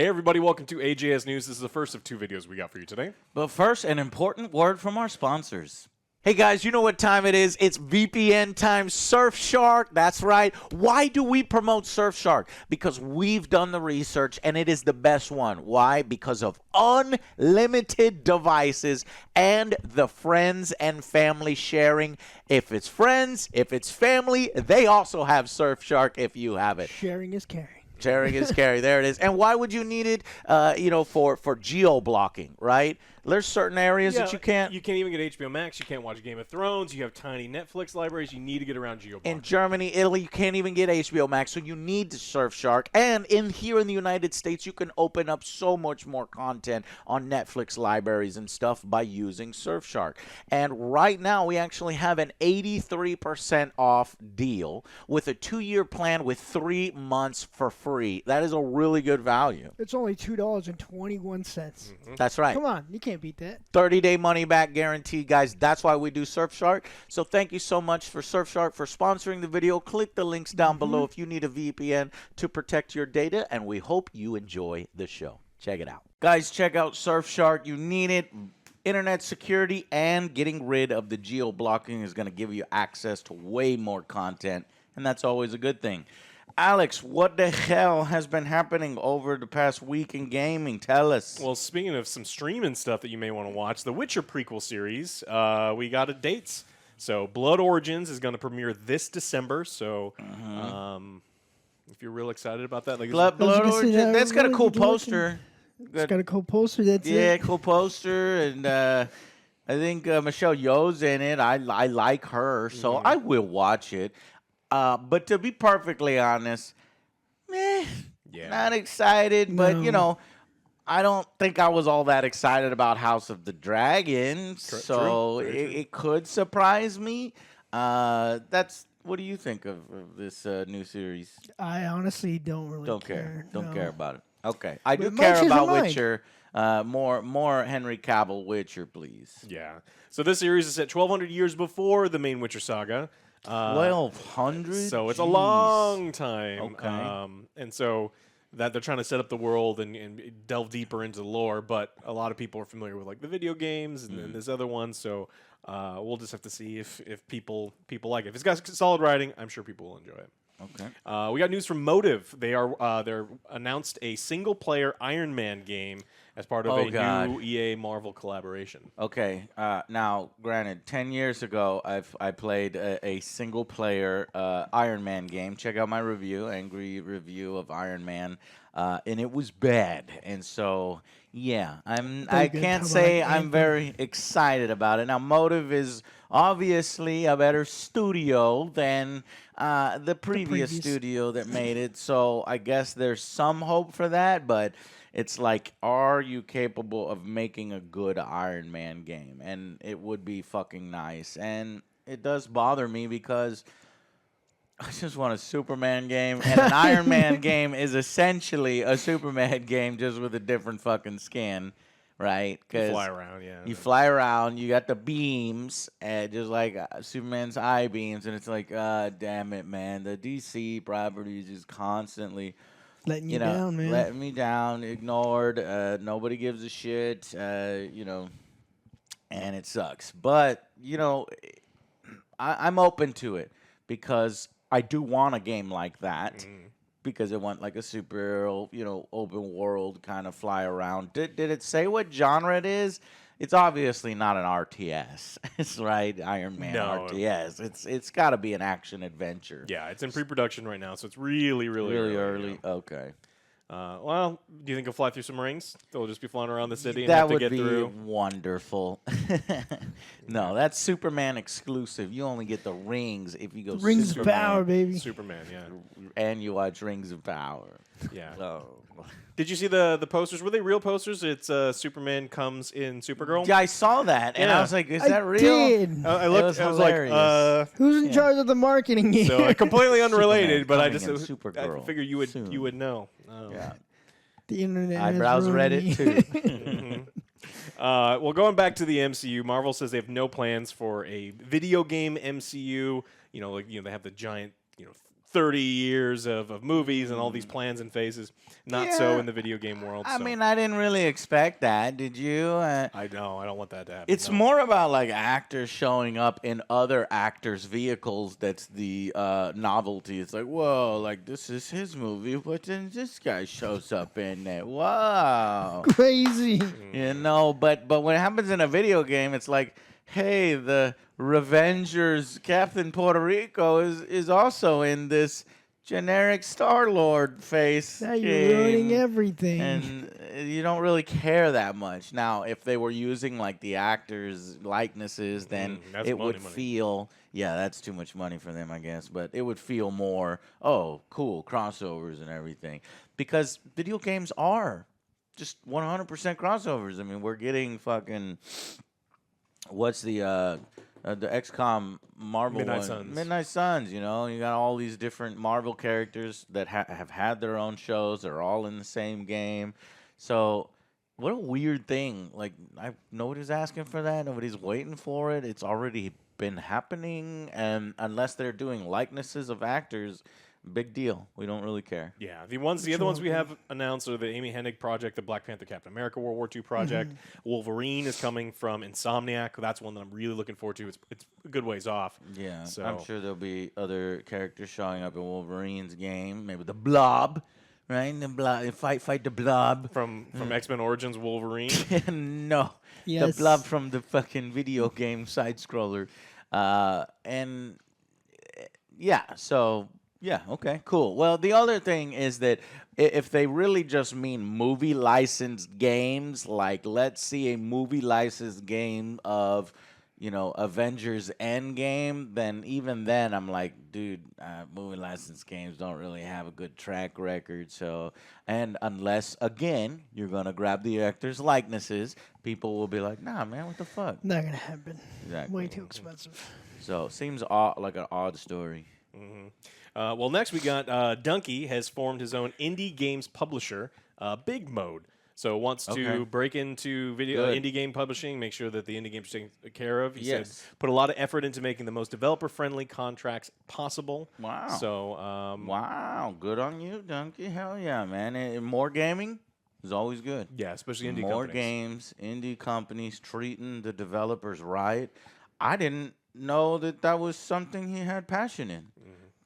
Hey everybody, welcome to AJS News. This is the first of two videos we got for you today. But first, an important word from our sponsors. Hey guys, you know what time it is? It's VPN time. Surfshark, that's right. Why do we promote Surfshark? Because we've done the research and it is the best one. Why? Because of unlimited devices and the friends and family sharing. If it's friends, if it's family, they also have Surfshark if you have it. Sharing is caring. Sharing is caring. There it is. And why would you need it? For geo-blocking, right? There's certain areas that you can't. You can't even get HBO Max. You can't watch Game of Thrones. You have tiny Netflix libraries. You need to get around geo-blocking. In Germany, Italy, you can't even get HBO Max, so you need to Surfshark. And here in the United States, you can open up so much more content on Netflix libraries and stuff by using Surfshark. And right now, we actually have an 83% off deal with a 2-year plan with 3 months for free. That is a really good value. It's only $2.21. Mm-hmm. That's right. Come on, you can't beat that. 30-day money-back guarantee, guys. That's why we do Surfshark. So thank you so much for Surfshark for sponsoring the video. Click the links down below if you need a VPN to protect your data, and we hope you enjoy the show. Check it out. Guys, check out Surfshark. You need it. Internet security and getting rid of the geo-blocking is going to give you access to way more content, and that's always a good thing. Alex, what the hell has been happening over the past week in gaming? Tell us. Well, speaking of some streaming stuff that you may want to watch, the Witcher prequel series, we got dates. So Blood Origins is going to premiere this December. So if you're real excited about that. Like Blood Origins, that's got a cool poster. It's got a cool poster, that's it. Yeah, cool poster, and I think Michelle Yeoh's in it. I like her, so I will watch it. But to be perfectly honest, not excited. But, I don't think I was all that excited about House of the Dragon. So it could surprise me. What do you think of this new series? I honestly don't really care. Don't no. care about it. Okay. I do But care about mine. Witcher. More Henry Cavill Witcher, please. Yeah. So this series is set 1,200 years before the main Witcher saga. 1,200? So it's a long time. Okay. And so that they're trying to set up the world and delve deeper into the lore, but a lot of people are familiar with like the video games and then this other one. So we'll just have to see if people like it. If it's got solid writing, I'm sure people will enjoy it. Okay. We got news from Motive. They're announced a single player Iron Man game as part of new EA Marvel collaboration. Okay. Now, granted, 10 years ago, I played a single player Iron Man game. Check out my review, angry review of Iron Man, and it was bad. And so, yeah, I can't say I'm very excited about it. Now, Motive is obviously a better studio than the previous studio that made it. So I guess there's some hope for that, but it's like, are you capable of making a good Iron Man game? And it would be fucking nice. And it does bother me because I just want a Superman game. And an Iron Man game is essentially a Superman game just with a different fucking skin. Right? You fly around, yeah. You fly around. You got the beams, just like Superman's eye beams, and it's like, damn it, man. The DC properties is constantly letting you down, man. Letting me down, ignored. Nobody gives a shit. And it sucks. But I'm open to it because I do want a game like that. Because it went like a super, open world kind of fly around. Did it say what genre it is? It's obviously not an RTS. It's right, Iron Man RTS. It's got to be an action adventure. Yeah, it's in pre-production right now, so it's really early. Okay. Well, do you think he'll fly through some rings? They'll just be flying around the city and that have to would get be through? Wonderful. No, that's Superman exclusive. You only get the rings if you go Rings of Power, baby. Superman, yeah. And you watch Rings of Power. Yeah. So. Did you see the posters? Were they real posters? It's Superman comes in Supergirl. Yeah, I saw that, and I was like, "Is that real?" Did. I looked. I was like, "Who's in charge of the marketing here?" So completely unrelated, but I figured you would know. Yeah. The internet. I browse Reddit too. Well, going back to the MCU, Marvel says they have no plans for a video game MCU. They have the giant, 30 years of movies and all these plans and phases. Not so in the video game world. I so. mean, I didn't really expect that. Did you? I know. I don't want that to happen. It's more about like actors showing up in other actors' vehicles. That's the novelty. It's like, whoa, like this is his movie, but then this guy shows up in it. Wow, Crazy. you know. But when it happens in a video game, it's like, hey, the Revengers Captain Puerto Rico is also in this generic Star-Lord face. Now you're ruining everything. And you don't really care that much. Now, if they were using like the actors' likenesses, then it would feel, yeah, that's too much money for them, I guess. But it would feel more, oh, cool, crossovers and everything. Because video games are just 100% crossovers. I mean, we're getting fucking, what's the XCOM Marvel Midnight one? Suns. Midnight Suns, you know. You got all these different Marvel characters that have had their own shows. They're all in the same game. So, what a weird thing. Like, nobody's asking for that. Nobody's waiting for it. It's already been happening. And unless they're doing likenesses of actors, big deal. We don't really care. Yeah, the other ones we have announced are the Amy Hennig project, the Black Panther Captain America World War II project. Wolverine is coming from Insomniac. That's one that I'm really looking forward to. It's a good ways off. Yeah, so. I'm sure there'll be other characters showing up in Wolverine's game. Maybe the Blob, right? The Blob, fight the Blob from X-Men Origins Wolverine. No, Yes. the Blob from the fucking video game side scroller, and yeah, so. Yeah, okay, cool. Well, the other thing is that if they really just mean movie licensed games, like let's see a movie licensed game of, you know, Avengers Endgame, then even then I'm like, dude, movie licensed games don't really have a good track record. So, and unless, again, you're going to grab the actors' likenesses, people will be like, nah, man, what the fuck? Not gonna happen. Exactly. Way too expensive. So, seems like an odd story. Mm-hmm. Well, next we got Dunkey has formed his own indie games publisher, Big Mode. So wants to break into video indie game publishing, make sure that the indie games are taken care of. He said put a lot of effort into making the most developer-friendly contracts possible. Wow. So wow, good on you, Dunkey. Hell yeah, man. And more gaming is always good. Yeah, especially indie more companies. Games, indie companies treating the developers right. I didn't know that was something he had passion in.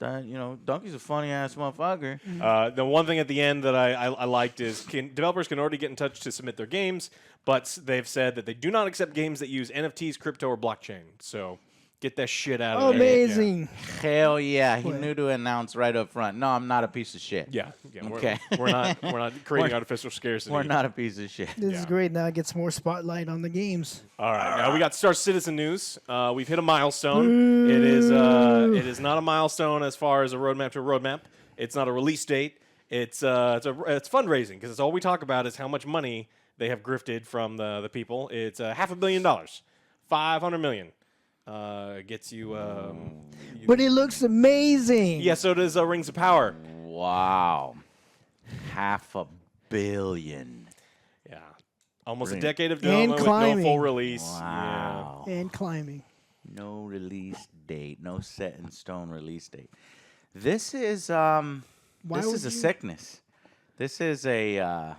That, you know, Dunkey's a funny ass motherfucker. The one thing at the end that I liked is developers can already get in touch to submit their games, but they've said that they do not accept games that use NFTs, crypto, or blockchain. So get that shit out of there. Amazing. Yeah. Hell yeah, he knew to announce right up front. No, I'm not a piece of shit. Yeah. Okay. We're not creating artificial scarcity. We're not a piece of shit. This is great. Now it gets more spotlight on the games. All right, now we got Star Citizen news. We've hit a milestone. It is not a milestone as far as a roadmap to a roadmap. It's not a release date. It's fundraising because it's all we talk about is how much money they have grifted from the people. It's $500 million, $500 million. Gets you. But it looks amazing. Yeah, so does Rings of Power. Wow. $500 million. Yeah, almost a Ring. decade of development with no climbing. full release. Wow. And climbing. No release date. No set in stone release date. This is this is a sickness. This is a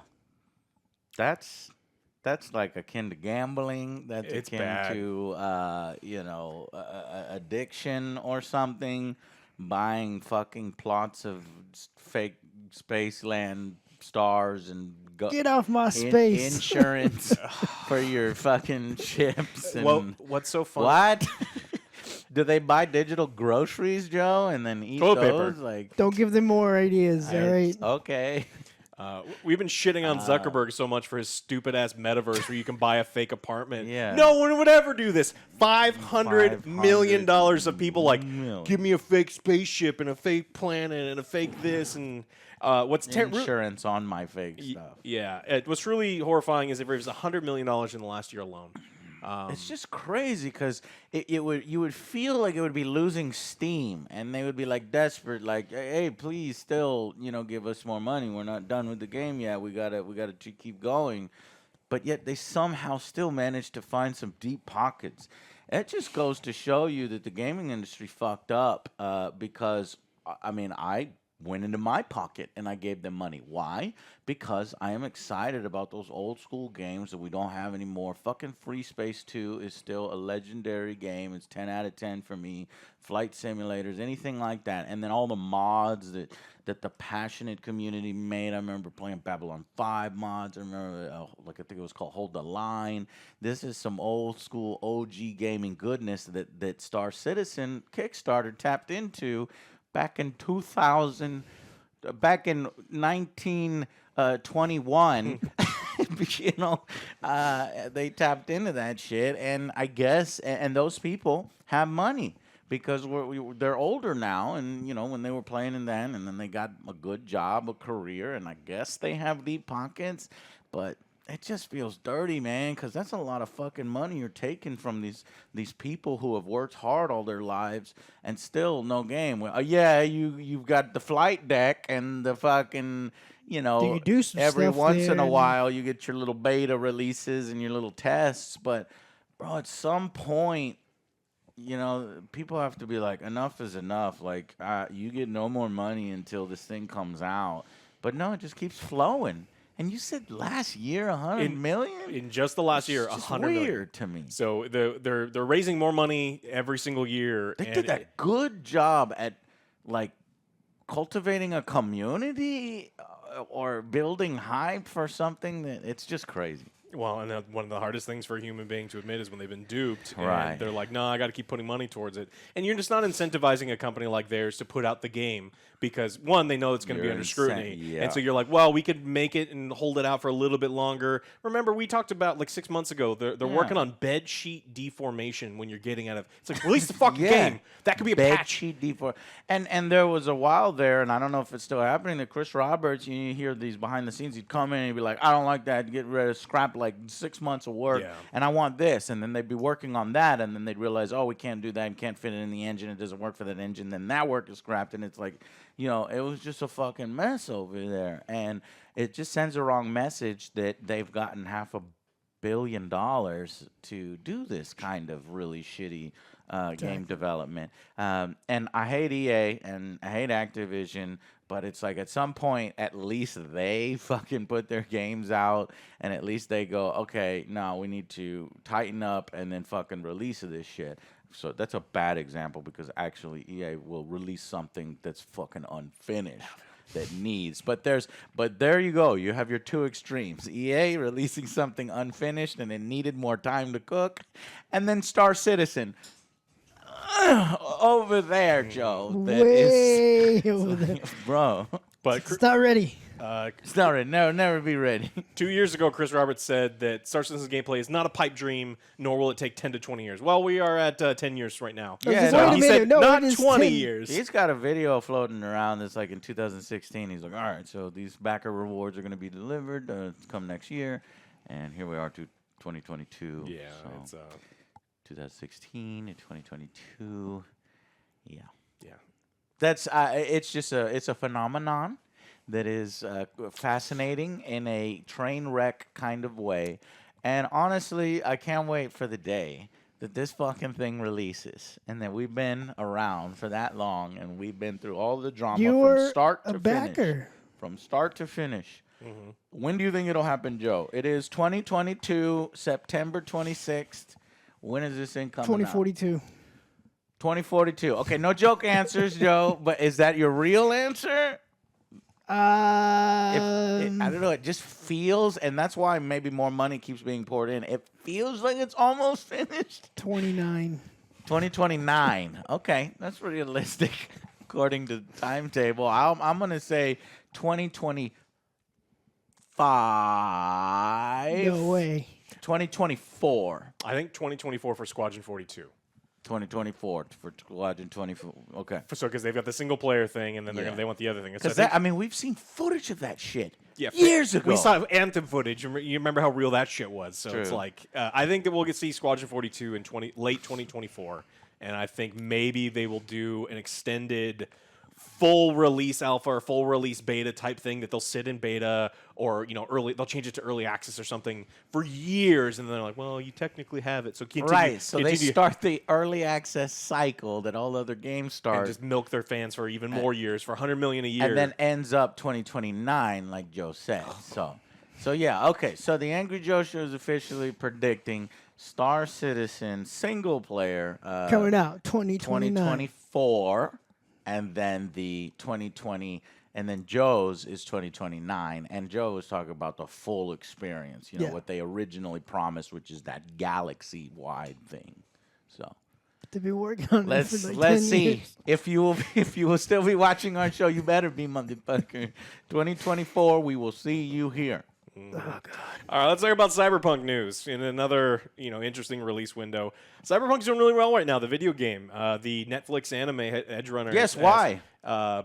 that's like akin to gambling. That's It's akin bad. to you know, addiction or something. Buying fucking plots of fake spaceland stars and Get off my space. insurance for your fucking ships. And Well, what's so funny? what? Do they buy digital groceries, Joe, and then eat Toilet those? paper. Like, Don't give them more ideas, all right? Okay. We've been shitting on Zuckerberg so much for his stupid ass metaverse where you can buy a fake apartment. Yeah. No one would ever do this. $500 million of people like, give me a fake spaceship and a fake planet and a fake this and what's Insurance on my fake stuff. Yeah, what's really horrifying is it raised $100 million in the last year alone. It's just crazy because you would feel like it would be losing steam, and they would be like desperate, like, hey, please, still, you know, give us more money. We're not done with the game yet. We gotta keep going, but yet they somehow still managed to find some deep pockets. It just goes to show you that the gaming industry fucked up because I mean, I went into my pocket and I gave them money. Why? Because I am excited about those old school games that we don't have anymore. Fucking Free Space 2 is still a legendary game. It's 10 out of 10 for me. Flight simulators, anything like that. And then all the mods that the passionate community made. I remember playing Babylon 5 mods. I remember, I think it was called Hold the Line. This is some old school OG gaming goodness that Star Citizen Kickstarter tapped into back in 2000, back in 1921. They tapped into that shit, and I guess, and those people have money. Because they're older now, and when they were playing in then, and then they got a good job, a career, and I guess they have deep pockets, but it just feels dirty, man. Because that's a lot of fucking money you're taking from these people who have worked hard all their lives and still no game. Well, yeah, you've got the flight deck and the fucking. You do some every stuff once there in a and- while you get your little beta releases and your little tests, but bro, at some point. People have to be like, enough is enough. Like, you get no more money until this thing comes out. But no, it just keeps flowing. And you said last year, $100 million? In just the last year, It's just 100 million. weird to me. So they're raising more money every single year. They and did a good job at, like, cultivating a community or building hype for something that it's just crazy. Well, and one of the hardest things for a human being to admit is when they've been duped. Right. And they're like, no, I got to keep putting money towards it. And you're just not incentivizing a company like theirs to put out the game because, one, they know it's going to be under scrutiny. Yeah. And so you're like, well, we could make it and hold it out for a little bit longer. Remember, we talked about, like, 6 months ago, they're working on bed sheet deformation when you're getting out of. It's like, release the fucking game. That could be a bed patch. sheet deform. And there was a while there, and I don't know if it's still happening, that Chris Roberts, you hear these behind the scenes, he'd come in and he'd be like, I don't like that, get rid of scrap like 6 months of work, and I want this. And then they'd be working on that, and then they'd realize, oh, we can't do that and can't fit it in the engine. It doesn't work for that engine. Then that work is scrapped, and it's like, it was just a fucking mess over there. And it just sends a wrong message that they've gotten $500 million to do this kind of really shitty game development. And I hate EA and I hate Activision, but it's like at some point, at least they fucking put their games out and at least they go, okay, no, we need to tighten up and then fucking release this shit. So that's a bad example because actually EA will release something that's fucking unfinished. That needs, but there you go. You have your two extremes: EA releasing something unfinished and it needed more time to cook, and then Star Citizen over there, Joe. That Way is, over there. bro. But It's not ready. It's not ready. Never be ready. 2 years ago, Chris Roberts said that Star Citizen's gameplay is not a pipe dream, nor will it take 10 to 20 years. Well, we are at 10 years right now. Yeah, so no. he Wait a said minute. No, not it is 20 10. years. He's got a video floating around that's like in 2016. He's like, all right, so these backer rewards are going to be delivered come next year, and here we are to 2022. Yeah, so it's 2016 and 2022. Yeah. That's it's just it's a phenomenon that is fascinating in a train wreck kind of way. And honestly, I can't wait for the day that this fucking thing releases and that we've been around for that long and we've been through all the drama from start to finish. From start to finish. Mm-hmm. When do you think it'll happen, Joe? It is 2022, September 26th. When is this thing coming 2042. out? 2042. Okay, no joke answers, Joe, but is that your real answer? I don't know. It just feels, and that's why maybe more money keeps being poured in. It feels like it's almost finished. 29. 2029. Okay, that's realistic according to the timetable. I'm going to say 2025. No way. 2024. I think 2024 for Squadron 42. 2024 for Squadron 24. Okay. So because they've got the single player thing, and then they want the other thing. Because we've seen footage of that shit years ago. We saw Anthem footage. You remember how real that shit was. So True. it's like I think that we'll see Squadron 42 in late 2024, and I think maybe they will do an extended full release alpha or full release beta type thing that they'll sit in beta or early. They'll change it to early access or something for years, and then they're like, well, you technically have it, so continue. Right, so they continue, start the early access cycle that all other games start. and just milk their fans for even more years, for 100 million a year, and then ends up 2029, like Joe said. So yeah, okay. So the Angry Joe Show is officially predicting Star Citizen single player Coming out 2029. 2024, and then the 2020, and then Joe's is 2029. And Joe was talking about the full experience. Yeah. What they originally promised, which is that galaxy-wide thing. So. To be working on it for like Let's 10 see years. if you will still be watching our show. You better be, motherfucker. 2024, we will see you here. Oh God. All right, let's talk about Cyberpunk news in another interesting release window. Cyberpunk's doing really well right now. The video game, the Netflix anime Edgerunner. Yes, why?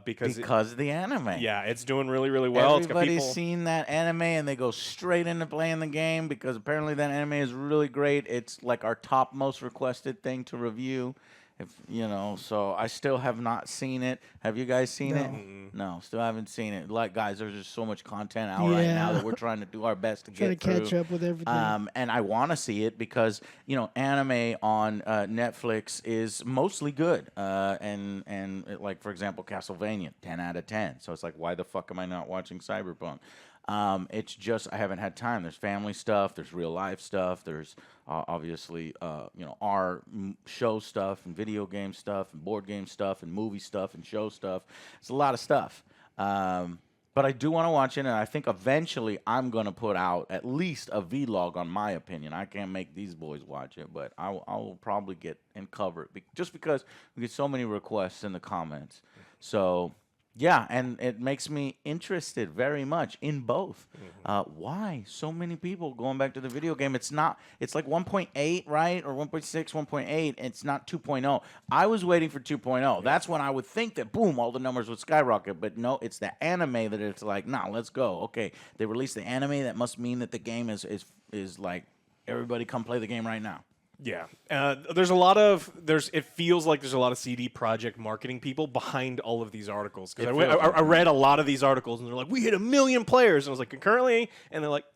Because Because of the anime. yeah, it's doing really really well. Everybody's it's got people. seen that anime and they go straight into playing the game because apparently that anime is really great. It's like our top most requested thing to review. So I still have not seen it. Have you guys seen it? No, still haven't seen it. Like, guys, there's just so much content out right now that we're trying to do our best to Trying to get through. catch up with everything. And I want to see it because anime on Netflix is mostly good. Like, for example, Castlevania, 10 out of 10. So it's like, why the fuck am I not watching Cyberpunk? It's just I haven't had time. There's family stuff. There's real life stuff. There's obviously our show stuff and video game stuff and board game stuff and movie stuff and show stuff. It's a lot of stuff. But I do want to watch it, and I think eventually I'm going to put out at least a vlog on my opinion. I can't make these boys watch it, but I will probably get and cover it just because we get so many requests in the comments. So. Yeah, and it makes me interested very much in both. Why so many people going back to the video game? It's like 1.8, right? Or 1.6, 1.8. It's not 2.0. I was waiting for 2.0. That's when I would think that, boom, all the numbers would skyrocket. But no, it's the anime that it's like, nah, let's go. Okay, they released the anime. That must mean that the game is like, everybody come play the game right now. Yeah, it feels like there's a lot of CD Projekt marketing people behind all of these articles. Because I read a lot of these articles, and they're like, we hit 1 million players. And I was like, concurrently? And they're like,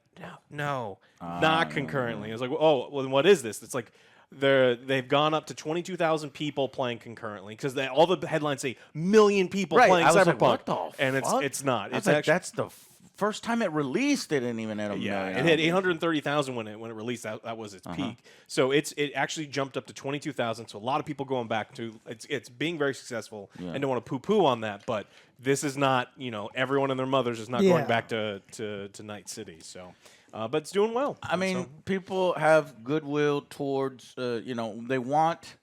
no, not concurrently. I was like, oh, well, then what is this? It's like they've gone up to 22,000 people playing concurrently because all the headlines say million people playing Cyberpunk. Like, what the and fuck? it's not. It's like, actually that's the first time it released, it didn't even hit a million. It hit 830,000 when it released. That was its peak. So it actually jumped up to 22,000. So a lot of people going back to it's being very successful. And don't want to poo-poo on that, but this is not everyone and their mothers is not going back to Night City. So, but it's doing well. I mean, people have goodwill towards they want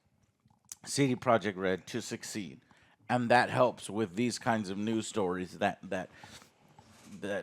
CD Projekt Red to succeed, and that helps with these kinds of news stories that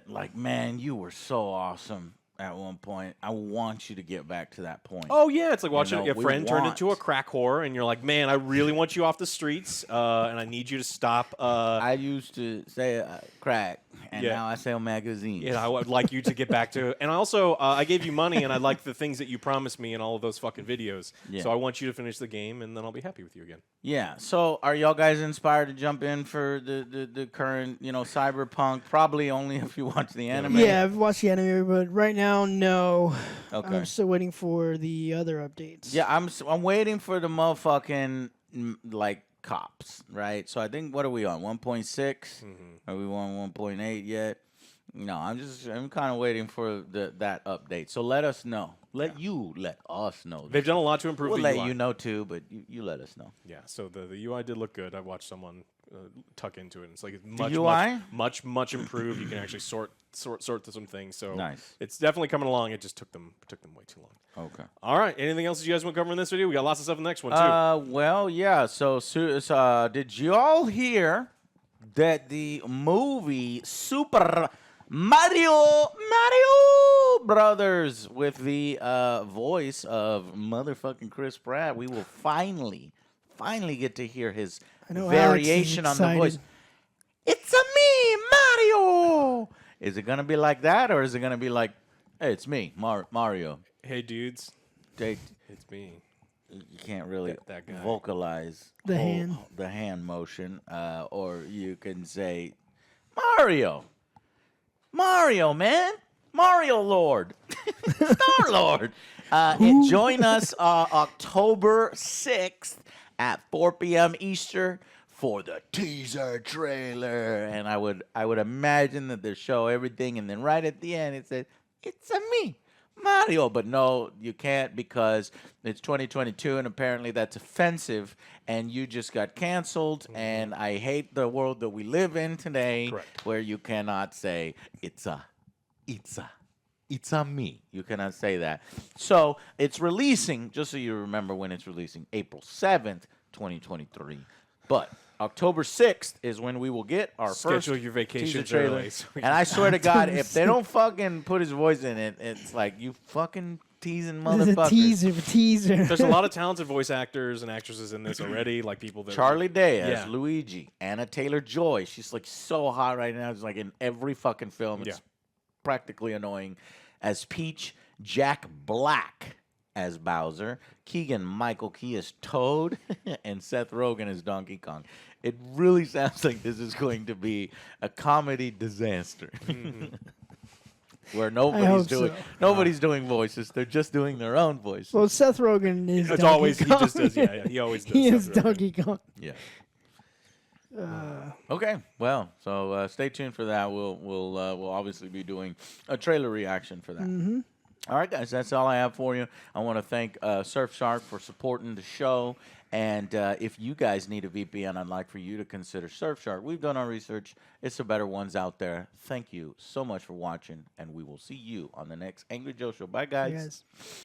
like, man, you were so awesome at one point. I want you to get back to that point. Oh, yeah. It's like watching a friend turn into a crack whore, and you're like, man, I really want you off the streets, and I need you to stop. I used to say crack, and now I sell magazines. Yeah, I would like you to get back to and also, I gave you money, and I like the things that you promised me in all of those fucking videos. Yeah. So I want you to finish the game, and then I'll be happy with you again. Yeah. So are y'all guys inspired to jump in for the current, Cyberpunk? Probably only if you watch the anime. Yeah, I've watched the anime, but right now, no. Okay. I'm still waiting for the other updates. Yeah, I'm waiting for the motherfucking like cops, right? So I think, what are we on? 1.6? Are we on 1.8 yet? No, I'm kind of waiting for that update. So let us know. Let us know. They've done a lot to improve We'll the UI. let you know too, but you let us know. Yeah, so the UI did look good. I watched someone tuck into it. And it's like much improved. You can actually sort to some things. So nice. It's definitely coming along. It just took them way too long. Okay. All right. Anything else that you guys want to cover in this video? We got lots of stuff in the next one too. Well, yeah. So did you all hear that the movie Super Mario Brothers with the voice of motherfucking Chris Pratt, we will finally get to hear his variation on the voice. It's a me, Mario. Is it gonna be like that, or is it gonna be like, hey, it's me, Mario? Hey dudes, Hey, it's me. you can't really That guy. vocalize The hand. the hand motion, or you can say Mario, Mario, man, Mario Lord, Star Lord. Join us October 6th at 4 p.m. Eastern for the teaser trailer, and I would imagine that they show everything, and then right at the end it says it's a me. Mario, but no, you can't because it's 2022 and apparently that's offensive and you just got canceled and I hate the world that we live in today where you cannot say it's a me. You cannot say that. So it's releasing, just so you remember when it's releasing, April 7th, 2023. But October 6th is when we will get our first Schedule your vacations teaser trailer. early. So And I swear to God, if they don't fucking put his voice in it, it's like, you fucking teasing There's motherfuckers. a teaser. there's a lot of talented voice actors and actresses in this already, like people that Charlie Day as Yeah. Luigi. Anna Taylor-Joy. She's like so hot right now. It's like in every fucking film. It's practically annoying. As Peach. Jack Black as Bowser. Keegan-Michael Key as Toad. And Seth Rogen as Donkey Kong. It really sounds like this is going to be a comedy disaster. Where nobody's doing voices. They're just doing their own voices. Well, Seth Rogen is It's Donkey always Kong. he just does. Yeah, he always does. He is Seth Rogen. Donkey Kong. Yeah. Okay. Well, so stay tuned for that. We'll obviously be doing a trailer reaction for that. Mm-hmm. All right, guys. That's all I have for you. I want to thank Surfshark for supporting the show. And if you guys need a VPN, I'd like for you to consider Surfshark. We've done our research. It's the better ones out there. Thank you so much for watching, and we will see you on the next Angry Joe Show. Bye, guys. Hey, guys.